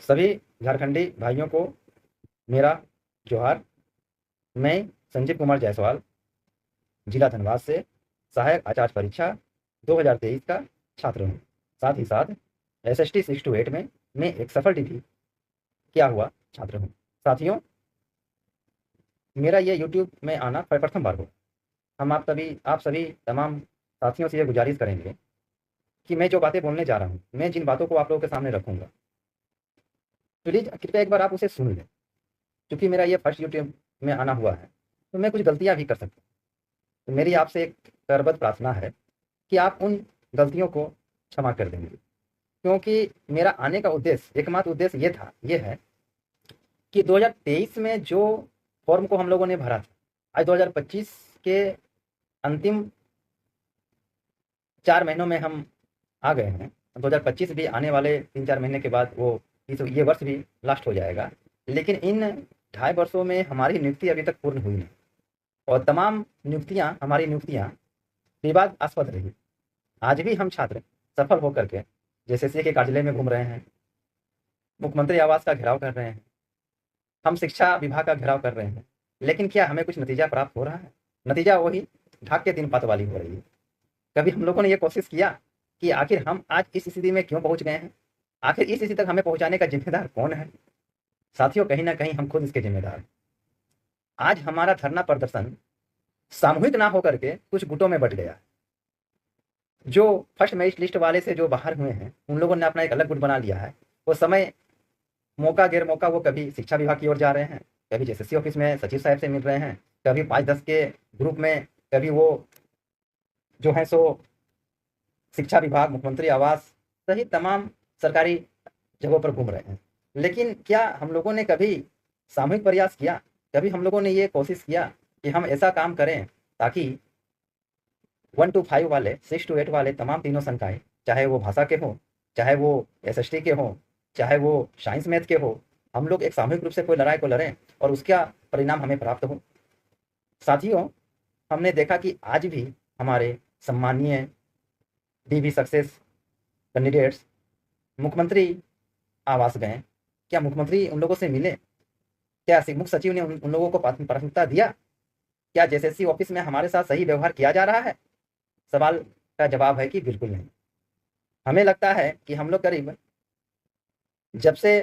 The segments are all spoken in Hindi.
सभी झारखंडी भाइयों को मेरा जोहार। मैं संजीव कुमार जायसवाल जिला धनबाद से सहायक आचार्य परीक्षा 2023 का छात्र हूँ। साथ ही साथ एसएसटी 6 to 8 में मैं एक सफल डिग्री किया हुआ छात्र हूँ। साथियों, मेरा ये यूट्यूब में आना प्रथम बार हो। हम आप सभी तमाम साथियों से ये गुजारिश करेंगे कि मैं जो बातें बोलने जा रहा हूँ, मैं जिन बातों को आप लोगों के सामने रखूँगा, प्लीज़ कृपया एक बार आप उसे सुन लें। क्योंकि मेरा ये फर्स्ट यूट्यूब में आना हुआ है, तो मैं कुछ गलतियाँ भी कर सकता हूँ। तो मेरी आपसे एक करबद्ध प्रार्थना है कि आप उन गलतियों को क्षमा कर देंगे। क्योंकि मेरा आने का उद्देश्य, एकमात्र उद्देश्य ये है कि 2023 में जो फॉर्म को हम लोगों ने भरा था, आज 2025 के अंतिम 4 महीनों में हम आ गए हैं। 2025 भी आने वाले 3-4 महीने के बाद ये वर्ष भी लास्ट हो जाएगा। लेकिन इन 2.5 वर्षों में हमारी नियुक्ति अभी तक पूर्ण हुई नहीं, और तमाम हमारी नियुक्तियाँ विवादास्पद रही। आज भी हम छात्र सफल होकर के जेएसएससी के कार्यालय में घूम रहे हैं, मुख्यमंत्री आवास का घेराव कर रहे हैं, हम शिक्षा विभाग का घेराव कर रहे हैं, लेकिन क्या हमें कुछ नतीजा प्राप्त हो रहा है? नतीजा वही ढाक के दिन पात वाली हो रही है। कभी हम लोगों ने ये कोशिश किया कि आखिर हम आज इस स्थिति में क्यों पहुंच गए हैं? आखिर इस स्थिति तक हमें पहुंचाने का जिम्मेदार कौन है? साथियों, कहीं ना कहीं हम खुद इसके जिम्मेदार हैं। आज हमारा धरना प्रदर्शन सामूहिक ना होकर के कुछ गुटों में बट गया। जो फर्स्ट मेरिट लिस्ट वाले से जो बाहर हुए हैं, उन लोगों ने अपना एक अलग गुट बना लिया है। वो समय मौका गैर मौका वो कभी शिक्षा विभाग की ओर जा रहे हैं, कभी जेएसएससी ऑफिस में सचिव साहब से मिल रहे हैं, कभी 5-10 के ग्रुप में, कभी वो जो है सो शिक्षा विभाग, मुख्यमंत्री आवास सहित तमाम सरकारी जगहों पर घूम रहे हैं। लेकिन क्या हम लोगों ने कभी सामूहिक प्रयास किया? कभी हम लोगों ने ये कोशिश किया कि हम ऐसा काम करें ताकि 1 to 5 वाले, 6 to 8 वाले तमाम तीनों संकाय, चाहे वो भाषा के हों, चाहे वो एसएसटी के हों, चाहे वो साइंस मैथ के हो, हम लोग एक सामूहिक रूप से कोई लड़ाई को लड़ें और उसका परिणाम हमें प्राप्त हो। साथियों, हमने देखा कि आज भी हमारे सम्मानीय डीवी सक्सेस कैंडिडेट्स मुख्यमंत्री आवास गए। क्या मुख्यमंत्री उन लोगों से मिले? क्या मुख्य सचिव ने उन लोगों को प्राथमिकता दिया? क्या जेएसएससी ऑफिस में हमारे साथ सही व्यवहार किया जा रहा है? सवाल का जवाब है कि बिल्कुल नहीं। हमें लगता है कि हम लोग करीब जब से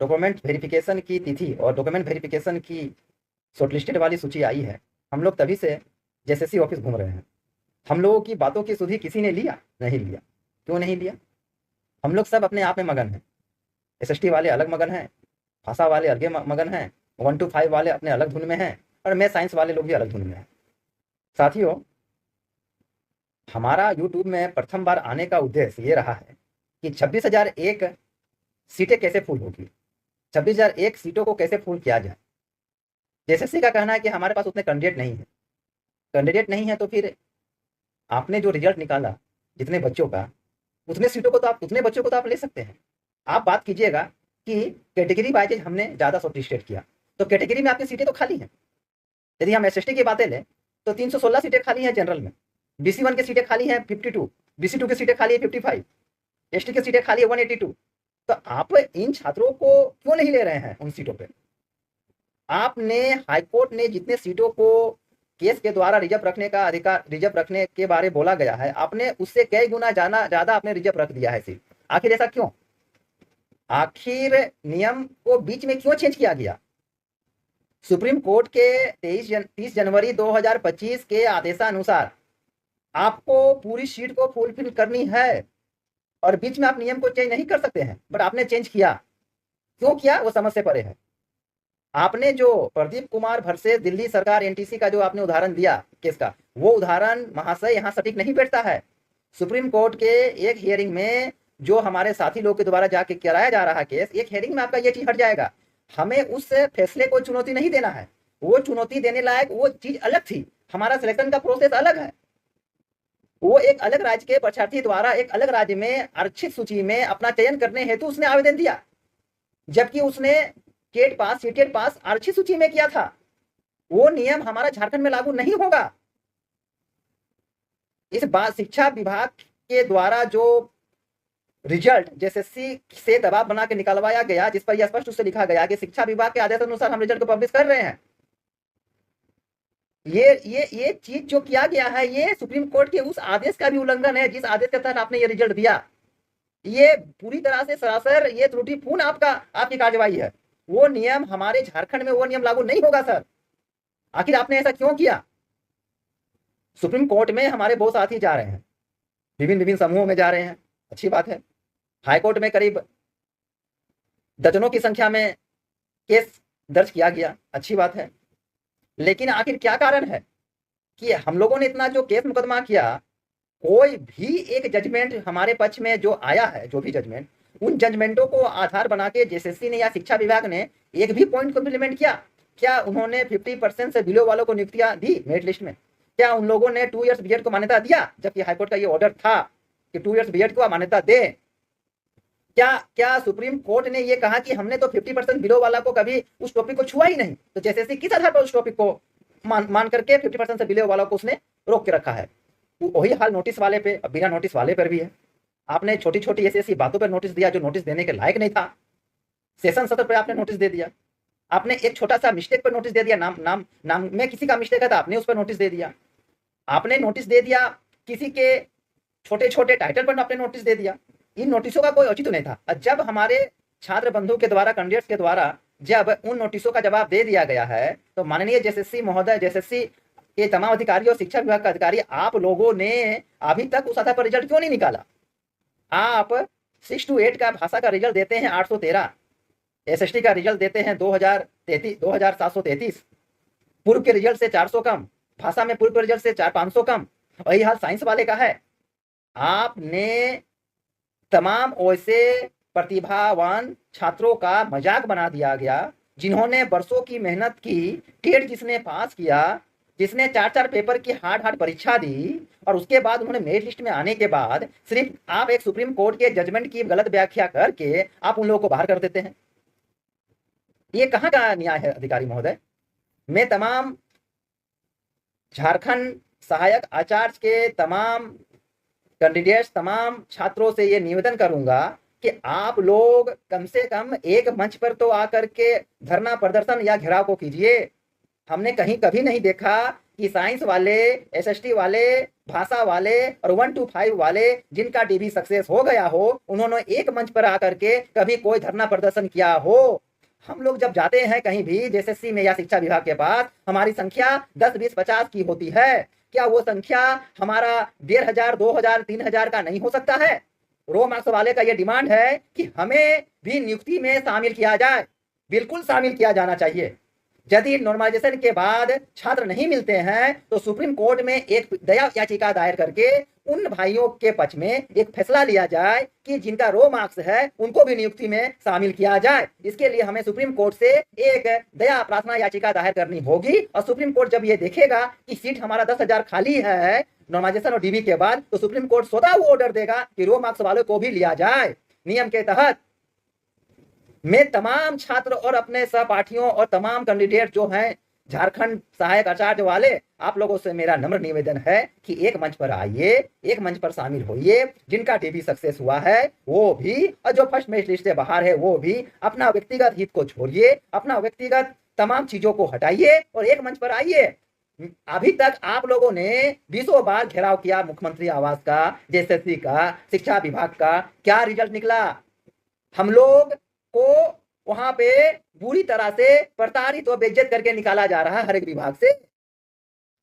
डॉक्यूमेंट वेरिफिकेशन की तिथि और डॉक्यूमेंट वेरिफिकेशन की शॉर्टलिस्टेड वाली सूची आई है, हम लोग तभी से जेएसएससी ऑफिस घूम रहे हैं। हम लोगों की बातों की सुधि किसी ने लिया? नहीं लिया। क्यों नहीं लिया? हम लोग सब अपने आप में मगन हैं। एसएसटी वाले अलग मगन हैं, भाषा वाले अलग मगन हैं, 1 to 5 वाले अपने अलग धुन में हैं, और मैं साइंस वाले लोग भी अलग धुन में हैं। साथियों, हमारा यूट्यूब में प्रथम बार आने का उद्देश्य ये रहा है कि 26,001 सीटें कैसे फुल होगी, 26,001 सीटों को कैसे फुल किया जाए। जेएसएससी का कहना है कि हमारे पास उतने कैंडिडेट नहीं है। कैंडिडेट नहीं है तो फिर आपने जो रिजल्ट निकाला जितने बच्चों का, उतने बच्चों को तो आप ले सकते हैं। आप बात कीजिएगा कि कैटेगरी वाइज हमने ज़्यादा शॉर्टलिस्टेड किया, तो कैटेगरी में आपकी सीटें तो खाली हैं। यदि हम एसएसटी की बातें लें तो 316 सीटें खाली हैं जनरल में, BC1 की सीटें खाली हैं 52, BC2 की सीटें खाली है 55, एसटी की सीटें खाली है 182। तो आप इन छात्रों को क्यों नहीं ले रहे हैं उन सीटों पे? आपने, हाईकोर्ट ने जितने सीटों को केस के द्वारा रिजर्व रखने के बारे बोला गया है, आपने उससे कई गुना ज्यादा आपने रिजर्व रख दिया है सीट। आखिर ऐसा क्यों? आखिर नियम को बीच में क्यों चेंज किया गया? सुप्रीम कोर्ट के 30 जनवरी 2025 के आदेशानुसार आपको पूरी सीट को फुलफिल करनी है, और बीच में आप नियम को चेंज नहीं कर सकते हैं, बट आपने चेंज किया। क्यों किया वो समझ से परे है। आपने जो प्रदीप कुमार वर्सेस दिल्ली सरकार एनटीसी का जो आपने उदाहरण दिया केस का, वो उदाहरण महाशय यहाँ सटीक नहीं बैठता है। सुप्रीम कोर्ट के एक हियरिंग में जो हमारे साथी लोग के द्वारा जाके कराया जा रहा है केस, एक हियरिंग में आपका ये चीज हट जाएगा। हमें उस फैसले को चुनौती नहीं देना है। वो चुनौती देने लायक वो चीज अलग थी। हमारा सिलेक्शन का प्रोसेस अलग है। वो एक अलग राज्य के परीक्षार्थी द्वारा एक अलग राज्य में आरक्षित सूची में अपना चयन करने हेतु उसने आवेदन दिया, जबकि उसने केट पास, सीटेट पास आरक्षित सूची में किया था। वो नियम हमारा झारखंड में लागू नहीं होगा। इस बात शिक्षा विभाग के द्वारा जो रिजल्ट जेएसएससी से दबाव बना के निकलवाया गया, जिस पर यह स्पष्ट रूप से लिखा गया कि शिक्षा विभाग के आदेश अनुसार हम रिजल्ट को पब्लिश कर रहे हैं। ये चीज जो किया गया है, ये सुप्रीम कोर्ट के उस आदेश का भी उल्लंघन है जिस आदेश के तहत आपने ये रिजल्ट दिया। ये पूरी तरह से सरासर ये त्रुटिपूर्ण आपकी कार्यवाही है। वो नियम हमारे झारखंड में वो नियम लागू नहीं होगा सर। आखिर आपने ऐसा क्यों किया? सुप्रीम कोर्ट में हमारे बहुत साथी जा रहे हैं, विभिन्न समूहों में जा रहे हैं, अच्छी बात है। हाईकोर्ट में करीब दर्जनों की संख्या में केस दर्ज किया गया, अच्छी बात है। लेकिन आखिर क्या कारण है कि हम लोगों ने इतना जो केस मुकदमा किया, कोई भी एक जजमेंट हमारे पक्ष में जो आया है, जो भी जजमेंट, उन जजमेंटों को आधार बना के जेएसएससी ने या शिक्षा विभाग ने एक भी पॉइंट को इम्प्लीमेंट किया? क्या उन्होंने 50% से बिलो वालों को नियुक्तियां दी मेरिट लिस्ट में? क्या उन लोगों ने 2 इयर्स बीएड को मान्यता दिया, जबकि हाईकोर्ट का ये ऑर्डर था कि 2 इयर्स बीएड को मान्यता दे? क्या सुप्रीम कोर्ट ने ये कहा कि हमने तो 50% बिलो वाला को कभी उस टॉपिक को छुआ ही नहीं? तो जेएसएससी किस आधार पर उस टॉपिक को मान करके 50% से बिलो वाला को उसने रोक के रखा है? वही हाल नोटिस वाले पे, बिना नोटिस वाले पर भी है। आपने छोटी छोटी ऐसी बातों पर नोटिस दिया जो नोटिस देने के लायक नहीं था। सेशन सत्र पर आपने नोटिस दे दिया। आपने एक छोटा सा मिस्टेक पर नोटिस दे दिया, नाम में किसी का मिस्टेक है तो आपने उस पर नोटिस दे दिया। आपने नोटिस दे दिया किसी के छोटे छोटे टाइटल पर आपने नोटिस दे दिया। इन नोटिसों का कोई औचित्य नहीं था। जब हमारे छात्र बंधु के द्वारा, कैंडिडेट्स के द्वारा जब उन नोटिसों का जवाब दे दिया गया है, तो माननीय जेएसएससी महोदय, जेएसएससी के तमाम अधिकारी और शिक्षा विभाग का अधिकारी, आप लोगों ने अभी तक उस आधार पर रिजल्ट क्यों नहीं निकाला? आप 6 to 8 का भाषा का रिजल्ट देते हैं 813, एसएसटी का रिजल्ट देते हैं 2733, पूर्व के रिजल्ट से 400 कम, भाषा में पूर्व के रिजल्ट से 400-500 कम। वही हाल साइंस वाले का है। आपने तमाम वैसे प्रतिभावान छात्रों का मजाक बना दिया गया जिन्होंने वर्षों की मेहनत की, टेट जिसने पास किया, जिसने 4 पेपर की हार्ड परीक्षा दी, और उसके बाद उन्होंने मेरिट लिस्ट में आने के बाद सिर्फ आप एक सुप्रीम कोर्ट के जजमेंट की गलत व्याख्या करके आप उन लोगों को बाहर कर देते हैं। ये कहां का न्याय है अधिकारी महोदय? मैं तमाम झारखंड सहायक आचार्य के तमाम कैंडिडेट्स, तमाम छात्रों से ये निवेदन करूंगा कि आप लोग कम से कम एक मंच पर तो आकर के धरना प्रदर्शन या घेराव को कीजिए। हमने कहीं कभी नहीं देखा कि साइंस वाले, एसएसटी वाले, भाषा वाले और 1 to 5 वाले जिनका डीबी सक्सेस हो गया हो, उन्होंने एक मंच पर आकर के कभी कोई धरना प्रदर्शन किया हो। हम लोग जब जाते हैं कहीं भी जेएसएससी में या शिक्षा विभाग के पास, हमारी संख्या 10, 20, 50 की होती है। क्या वो संख्या हमारा 1500, 2000, 3000 का नहीं हो सकता है? रो मार्क्स वाले का ये डिमांड है कि हमें भी नियुक्ति में शामिल किया जाए। बिल्कुल शामिल किया जाना चाहिए। यदि नॉर्मलाइजेशन के बाद छात्र नहीं मिलते हैं तो सुप्रीम कोर्ट में एक दया याचिका दायर करके उन भाइयों के पक्ष में एक फैसला लिया जाए कि जिनका रो मार्क्स है उनको भी नियुक्ति में शामिल किया जाए। इसके लिए हमें सुप्रीम कोर्ट से एक दया प्रार्थना याचिका दायर करनी होगी, और सुप्रीम कोर्ट जब ये देखेगा कि सीट हमारा 10,000 खाली है नॉर्मलाइजेशन और डीबी के बाद, तो सुप्रीम कोर्ट स्वतः वो ऑर्डर देगा कि रो मार्क्स वालों को भी लिया जाए नियम के तहत। मैं तमाम छात्र और अपने सहपाठियों और तमाम कैंडिडेट जो हैं झारखंड सहायक आचार्य वाले, आप लोगों से मेरा नम्र निवेदन है कि एक मंच पर आइए, एक मंच पर शामिल होइए। जिनका डीबी सक्सेस हुआ है वो भी, और जो फर्स्ट मेरिट लिस्ट से बाहर है वो भी, अपना व्यक्तिगत हित को छोड़िए, अपना व्यक्तिगत तमाम चीजों को हटाइए और एक मंच पर आइए। अभी तक आप लोगों ने 20 बार घेराव किया मुख्यमंत्री आवास का, जेएसएससी का, शिक्षा विभाग का, क्या रिजल्ट निकला? हम लोग को वहां पे बुरी तरह से प्रताड़ित और बेइज्जत करके निकाला जा रहा है हर एक विभाग से।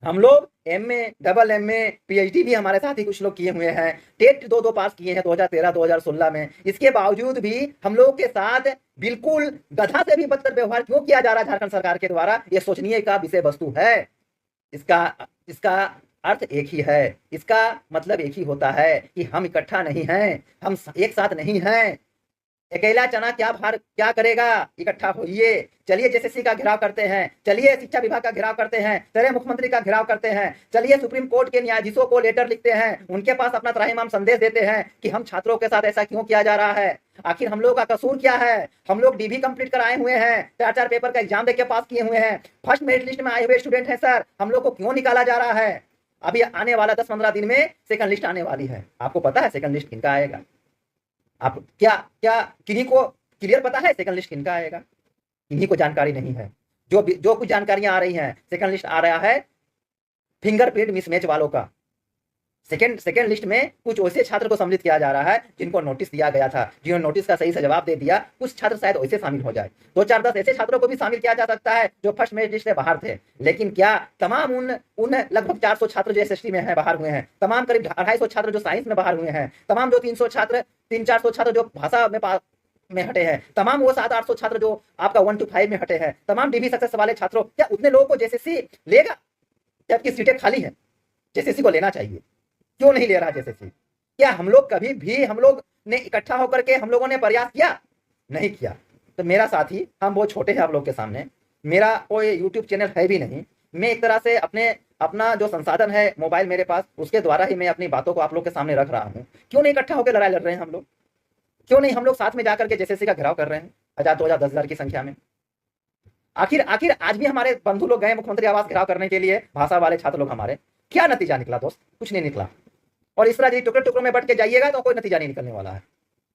हम लोग एमए, डबल एमए, पीएचडी भी हमारे साथ ही कुछ लोग किए हुए हैं, टेट 2 पास किए हैं 2013, 2016 में। इसके बावजूद भी हम लोग के साथ बिल्कुल गधा से भी बदतर व्यवहार क्यों किया जा रहा है झारखंड सरकार के द्वारा, यह सोचनीय का विषय वस्तु है। इसका अर्थ एक ही है, इसका मतलब एक ही होता है कि हम इकट्ठा नहीं हैं, हम एक साथ नहीं हैं। अकेला चना क्या करेगा? इकट्ठा होइए। चलिए जेएसएससी का घेराव करते हैं, चलिए शिक्षा विभाग का घेराव करते हैं, चलिए मुख्यमंत्री का घेराव करते हैं, चलिए सुप्रीम कोर्ट के न्यायाधीशों को लेटर लिखते हैं, उनके पास अपना त्राहिमाम संदेश देते हैं कि हम छात्रों के साथ ऐसा क्यों किया जा रहा है, आखिर हम लोग का कसूर क्या है। हम लोग डीबी कंप्लीट कराए हुए हैं, 4 पेपर का एग्जाम देके पास किए हुए हैं, फर्स्ट मेरिट लिस्ट में आए हुए स्टूडेंट हैं सर, हम लोग को क्यों निकाला जा रहा है? अभी आने वाला 10-15 दिन में सेकंड लिस्ट आने वाली है। आपको पता है सेकंड लिस्ट किनका आएगा? आप क्या क्या किन्हीं को क्लियर पता है सेकंड लिस्ट किनका आएगा? किन्हीं को जानकारी नहीं है। जो कुछ जानकारियां आ रही हैं, सेकंड लिस्ट आ रहा है फिंगरप्रिंट मिसमैच वालों का। सेकेंड सेकेंड लिस्ट में कुछ वैसे छात्र को सम्मिलित किया जा रहा है जिनको नोटिस दिया गया था, जिन्होंने नोटिस का सही से जवाब दे दिया। कुछ छात्र शायद वैसे शामिल हो जाए, 2 4 10 ऐसे छात्रों को भी शामिल किया जा सकता है जो फर्स्ट मेरिट लिस्ट से बाहर थे। लेकिन क्या तमाम उन उन लगभग 400 छात्र जो एसएसटी में हैं बाहर हुए हैं, तमाम करीब 250 छात्र जो साइंस में बाहर हुए हैं, तमाम जो 300 छात्र 300 400 छात्र जो भाषा में हटे हैं, तमाम वो 700 800 छात्र जो आपका 1 to 5 में हटे हैं, तमाम डीबी सक्सेस वाले छात्रों, क्या उतने लोगों को जेएसएससी लेगा? जबकि सीटें खाली हैं, जेएसएससी को लेना चाहिए, क्यों नहीं ले रहा जेएसएससी? क्या हम लोग कभी भी हम लोग ने इकट्ठा होकर के हम लोगों ने प्रयास किया? नहीं किया। तो मेरा साथी, हम बहुत छोटे हैं आप लोग के सामने, मेरा कोई यूट्यूब चैनल है भी नहीं, मैं एक तरह से अपना जो संसाधन है मोबाइल मेरे पास, उसके द्वारा ही मैं अपनी बातों को आप लोग के सामने रख रहा हूँ। क्यों नहीं इकट्ठा होकर लड़ाई लड़ रहे हैं हम लोग? क्यों नहीं हम लोग साथ में जाकर के जेएसएससी का घेराव कर रहे हैं 1000 2000 10,000 की संख्या में? आखिर आखिर आज भी हमारे बंधु लोग गए मुख्यमंत्री आवास घेराव करने के लिए, भाषा वाले छात्र लोग हमारे, क्या नतीजा निकला दोस्त? कुछ नहीं निकला। और इस तरह टुकड़े टुकड़ों में बट के जाइएगा तो कोई नतीजा नहीं निकलने वाला है।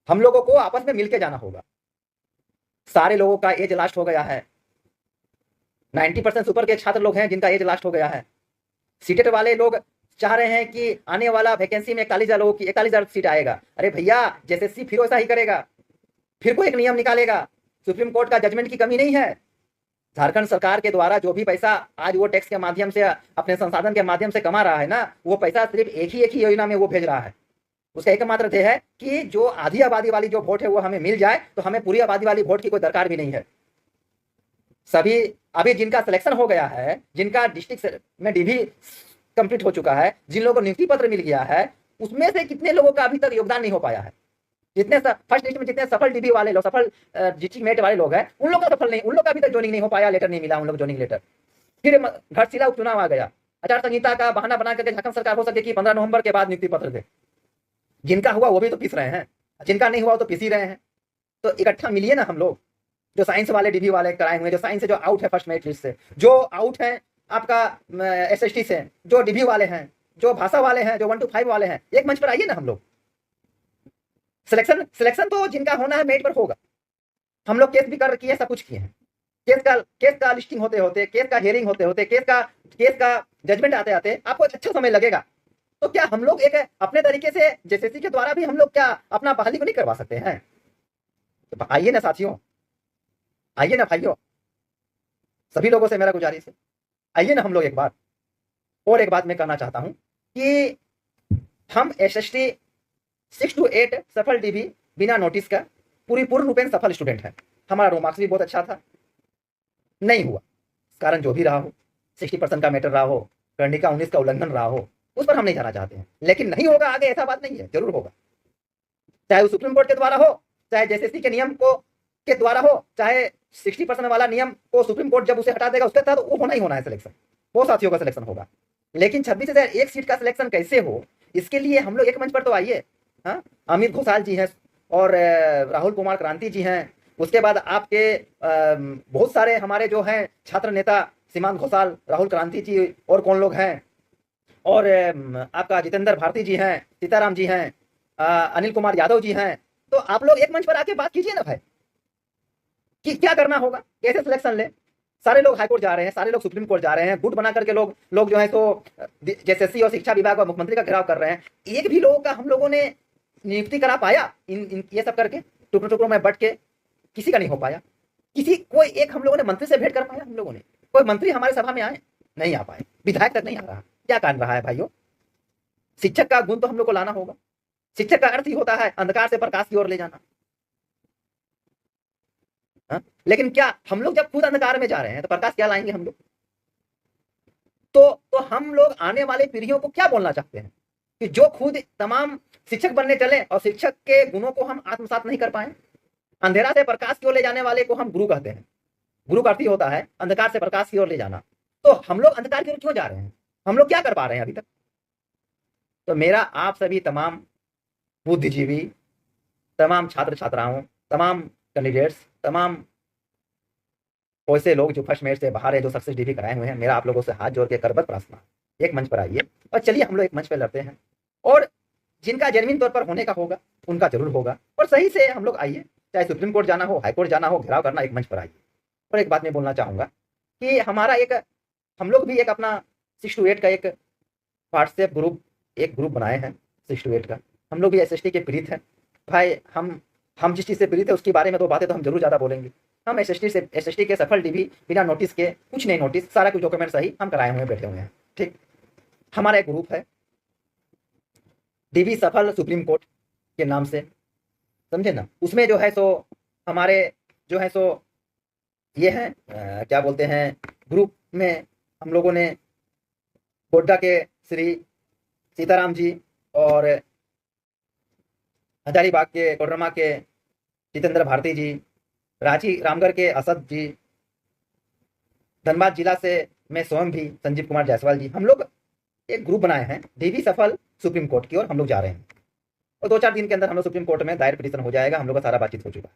हम लोगों को आपस में मिलकर जाना होगा। सारे लोगों का एज लास्ट हो गया है, 90% सुपर के छात्र लोग हैं जिनका एज लास्ट हो गया है। सीटेट वाले लोग चाह रहे हैं कि आने वाला वैकेंसी में 41,000 लोगों की 41,000 सीट आएगा। अरे भैया, जेएसएससी फिर वैसा ही करेगा, फिर कोई एक नियम निकालेगा। सुप्रीम कोर्ट का जजमेंट की कमी नहीं है। झारखंड सरकार के द्वारा जो भी पैसा आज वो टैक्स के माध्यम से अपने संसाधन के माध्यम से कमा रहा है ना, वो पैसा सिर्फ एक ही योजना में वो भेज रहा है। उसका एकमात्र ध्येय है कि जो आधी आबादी वाली जो वोट है वो हमें मिल जाए, तो हमें पूरी आबादी वाली वोट की कोई दरकार भी नहीं है। सभी अभी जिनका सिलेक्शन हो गया है, जिनका डिस्ट्रिक्ट में डीवी कंप्लीट हो चुका है, जिन लोगों को नियुक्ति पत्र मिल गया है, उसमें से कितने लोगों का अभी तक योगदान नहीं हो पाया है? जितने फर्स्ट लिस्ट में जितने सफल डीबी वाले लोग, सफल डिस्ट्रिक्ट मेट वाले लोग हैं, उन लोग का सफल नहीं, उन लोग का अभी तक ज्वाइनिंग नहीं हो पाया, लेटर नहीं मिला उन लोग ज्वाइनिंग लेटर। फिर घटशिला उपचुनाव आ गया, आचार संहिता का बहाना बना करके झारखंड सरकार हो सके कि 15 नवंबर के बाद नियुक्ति पत्र दे। जिनका हुआ वो भी तो पिस रहे हैं, जिनका नहीं हुआ वो तो पिस ही रहे हैं। तो इकट्ठा मिलिए ना हम लोग, जो साइंस वाले डीबी वाले कराए हुए, जो साइंस से जो आउट है फर्स्ट मेरिट लिस्ट से, जो आउट है आपका एसएसटी से, जो डीबी वाले हैं, जो भाषा वाले हैं, जो 1 to 5 वाले हैं, एक मंच पर आइए ना हम लोग। सिलेक्शन तो जिनका होना है मेरिट पर होगा। हम लोग केस भी कर किए, सब कुछ किए हैं। केस का लिस्टिंग होते होते, केस का हियरिंग होते होते, केस का जजमेंट आते आते आपको अच्छा समय लगेगा। तो क्या हम लोग एक अपने तरीके से जेएसएससी के द्वारा भी हम लोग क्या अपना बहाली को नहीं करवा सकते हैं? तो आइए ना साथियों, आइए ना भाइयों, सभी लोगों से मेरा गुजारिश है, आइए ना हम लोग एक बार। और एक बात मैं कहना चाहता हूं कि हम एसएसटी 6 to 8 सफल डीबी बिना नोटिस का पूर्ण रूपेण सफल स्टूडेंट है। हमारा रोमार्क्स भी बहुत अच्छा था, नहीं हुआ, कारण जो भी रहा हो, 60% का मैटर रहा हो, कर्णिका 19 का उल्लंघन रहा हो, उस पर हम नहीं जाना चाहते हैं। लेकिन नहीं होगा आगे, ऐसा बात नहीं है, जरूर होगा। चाहे वो सुप्रीम कोर्ट के द्वारा हो, चाहे जेएसएससी के नियम को के द्वारा हो, चाहे 60% वाला नियम को सुप्रीम कोर्ट जब उसे हटा देगा उसके तहत वो होना ही होना है सिलेक्शन, वो साथियों का सिलेक्शन होगा। लेकिन 26,001 सीट का सिलेक्शन कैसे हो, इसके लिए हम लोग एक मंच पर तो आइए। हाँ, अमित घोषाल जी हैं और राहुल कुमार क्रांति जी हैं, उसके बाद आपके बहुत सारे हमारे जो हैं छात्र नेता, सीमांत घोषाल, राहुल क्रांति जी, और कौन लोग हैं, और आपका जितेंद्र भारती जी हैं, सीताराम जी हैं, अनिल कुमार यादव जी हैं। तो आप लोग एक मंच पर आके बात कीजिए ना भाई, कि क्या करना होगा, कैसे सिलेक्शन ले। सारे लोग हाईकोर्ट जा रहे हैं, सारे लोग सुप्रीम कोर्ट जा रहे हैं, गुट बना करके लोग जो है तो जेएसएससी और शिक्षा विभाग और मुख्यमंत्री का घेराव कर रहे हैं। एक भी लोगों का हम लोगों ने नियुक्ति करा पाया इन ये सब करके, टुकड़ों टुकड़ों में बट के? किसी का नहीं हो पाया। कोई एक हम लोगों ने मंत्री से भेंट कर पाया? हम लोगों ने कोई मंत्री हमारे सभा में आए? नहीं आ पाए, विधायक तक नहीं आ रहा। क्या कारण रहा है भाइयों? शिक्षक का गुण तो हम लोग को लाना होगा। शिक्षक का अर्थ ही होता है अंधकार से प्रकाश की ओर ले जाना। लेकिन क्या हम लोग जब खुद अंधकार में जा रहे हैं तो प्रकाश क्या लाएंगे हम लोग? तो हम लोग आने वाले पीढ़ियों को क्या बोलना चाहते हैं कि जो खुद तमाम शिक्षक बनने चले और शिक्षक के गुणों को हम आत्मसात नहीं कर पाए। अंधेरा से प्रकाश की ओर ले जाने वाले को हम गुरु कहते हैं। गुरु का अर्थ ही होता है अंधकार से प्रकाश की ओर ले जाना। तो हम लोग अंधकार की ओर क्यों जा रहे हैं? हम लोग क्या कर पा रहे हैं अभी तक? तो मेरा आप सभी तमाम बुद्धिजीवी, तमाम छात्र छात्राओं, तमाम कैंडिडेट्स, तमाम वैसे लोग जो फर्स्ट मेरिट से बाहर है, जो सक्सेस डिग्री कराए हुए हैं, मेरा आप लोगों से हाथ जोड़ के करबद्ध प्रार्थना, एक मंच पर आइए और चलिए हम लोग एक मंच पर लड़ते हैं। और जिनका जेन्युइन तौर पर होने का होगा उनका जरूर होगा, और सही से हम लोग आइए, चाहे सुप्रीम कोर्ट जाना हो, हाई कोर्ट जाना हो, घेराव करना, एक मंच पर आइए। और एक बात मैं बोलना चाहूँगा कि हमारा एक, हम लोग भी एक अपना 6 to 8 का एक व्हाट्सएप ग्रुप, एक ग्रुप बनाए हैं 6 to 8 का। हम लोग भी एसएसटी के पीड़ित हैं भाई। हम जिस चीज़ से पीड़ित है उसके बारे में 2 बातें तो हम जरूर ज़्यादा बोलेंगे। हम एसएसटी के सफल डीबी बिना नोटिस के, कुछ नहीं नोटिस, सारा कुछ डॉक्यूमेंट सही हम कराए हुए बैठे हुए हैं। ठीक, हमारा एक ग्रुप है डीबी सफल सुप्रीम कोर्ट के नाम से, समझे ना। उसमें जो है सो हमारे जो है सो ये हैं क्या बोलते हैं, ग्रुप में हम लोगों ने गोड्डा के श्री सीताराम जी, और हजारीबाग के कोडरमा के जितेंद्र भारती जी, रांची रामगढ़ के असद जी, धनबाद जिला से मैं स्वयं भी संजीव कुमार जायसवाल जी, हम लोग एक ग्रुप बनाए हैं डीवी सफल सुप्रीम कोर्ट की ओर हम लोग जा रहे हैं। और 2-4 दिन के अंदर हम लोग सुप्रीम कोर्ट में दायर पिटीशन हो जाएगा, हम लोग का सारा बातचीत हो चुका है।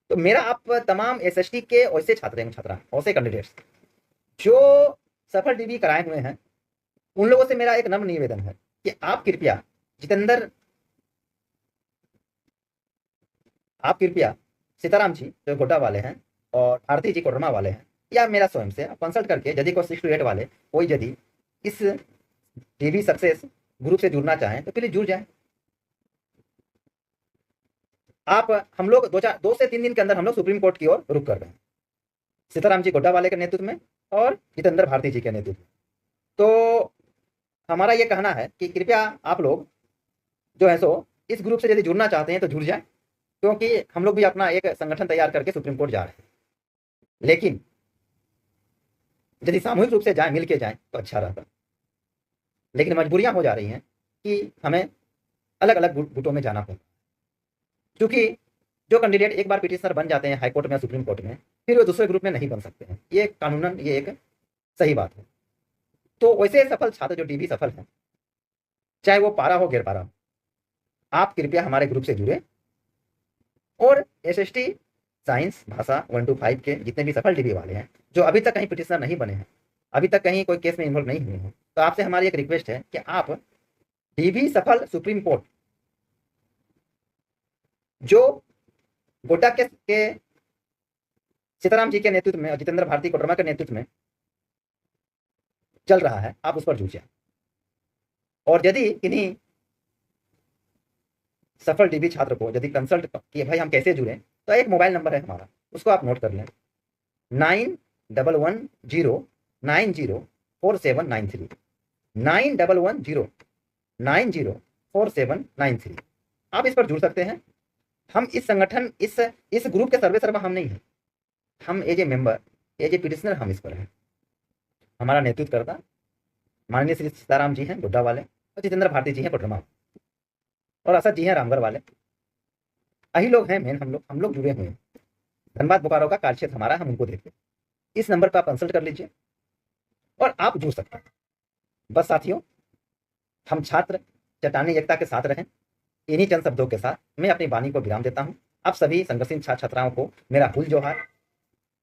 तो मेरा आप तमाम एसएसटी के वैसे छात्र हैं, छात्रा वैसे कैंडिडेट्स जो सफल डीवी कराए हुए हैं, उन लोगों से मेरा एक नम्र निवेदन है कि आप कृपया सीताराम जी जो गोड्डा वाले हैं और भारती जी कोडरमा वाले हैं, या मेरा स्वयं से आप कंसल्ट करके यदि कोई 6 to 8 वाले कोई यदि इस डीवी सक्सेस ग्रुप से जुड़ना चाहें तो प्लीज जुड़ जाएं। आप हम लोग 2 से 3 दिन के अंदर हम लोग सुप्रीम कोर्ट की ओर रुख कर रहे हैं, सीताराम जी गोड्डा वाले के नेतृत्व में और जितेंद्र भारती जी के नेतृत्व में। तो हमारा ये कहना है कि कृपया आप लोग जो है सो इस ग्रुप से यदि जुड़ना चाहते हैं तो जुड़ जाएं, क्योंकि हम लोग भी अपना एक संगठन तैयार करके सुप्रीम कोर्ट जा रहे हैं। लेकिन यदि सामूहिक रूप से जाए, मिल के जाए तो अच्छा रहता, लेकिन मजबूरियां हो जा रही हैं कि हमें अलग अलग गुटों में जाना होगा। क्योंकि जो कैंडिडेट एक बार पिटिशनर बन जाते हैं हाई कोर्ट में या सुप्रीम कोर्ट में, फिर वो दूसरे ग्रुप में नहीं बन सकते हैं, ये कानूनन ये एक सही बात है। तो वैसे सफल छात्र जो डीवी सफल हैं, चाहे वो पारा हो गैर पारा हो, आप कृपया हमारे ग्रुप से जुड़े और एसएसटी साइंस भाषा 1 to 5 के जितने भी सफल डीबी वाले हैं जो अभी तक कहीं पिटिशनर नहीं बने हैं, अभी तक कहीं कोई केस में इन्वॉल्व नहीं हुए हैं, तो आपसे हमारी एक रिक्वेस्ट है कि आप डीबी सफल सुप्रीम कोर्ट जो गोड्डा के सीताराम जी के नेतृत्व में और जितेंद्र भारती कोडरमा के नेतृत्व में चल रहा है, आप उस पर जुड़ जाए। और यदि किन्हीं सफल डीबी छात्र को यदि कंसल्ट किए भाई हम कैसे जुड़ें, तो एक मोबाइल नंबर है हमारा, उसको आप नोट कर लें, 9110904793, 9110904793। आप इस पर जुड़ सकते हैं। हम इस संगठन इस ग्रुप के सर्वे सर्वा हम नहीं हैं, हम as a member, as a petitioner हम इस पर हैं। हमारा नेतृत्व करता माननीय श्री सीताराम जी हैं गोड्डा वाले, और जितेंद्र भारती जी हैं कोडरमा, और असद जी हैं रामगढ़ वाले। यही लोग हैं मेन, हम लोग जुड़े हुए हैं। धनबाद बोकारो का कार्य क्षेत्र हमारा, हम उनको देखते हैं। इस नंबर पर आप कंसल्ट कर लीजिए और आप जुड़ सकते हैं। बस साथियों, हम छात्र चट्टानी एकता के साथ रहें। इन्हीं चंद शब्दों के साथ मैं अपनी वाणी को विराम देता हूं। आप सभी संघर्षशील छात्र छात्राओं को मेरा हुल जोहार,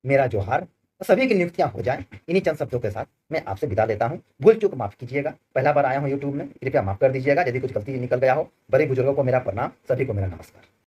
मेरा जोहार, सभी की नियुक्तियां हो जाएं। इन्हीं चंद शब्दों के साथ मैं आपसे विदा लेता हूं। भूल चूक माफ कीजिएगा, पहला बार आया हूं यूट्यूब में, कृपया माफ कर दीजिएगा यदि कुछ गलती निकल गया हो। बड़े बुजुर्गों को मेरा प्रणाम, सभी को मेरा नमस्कार।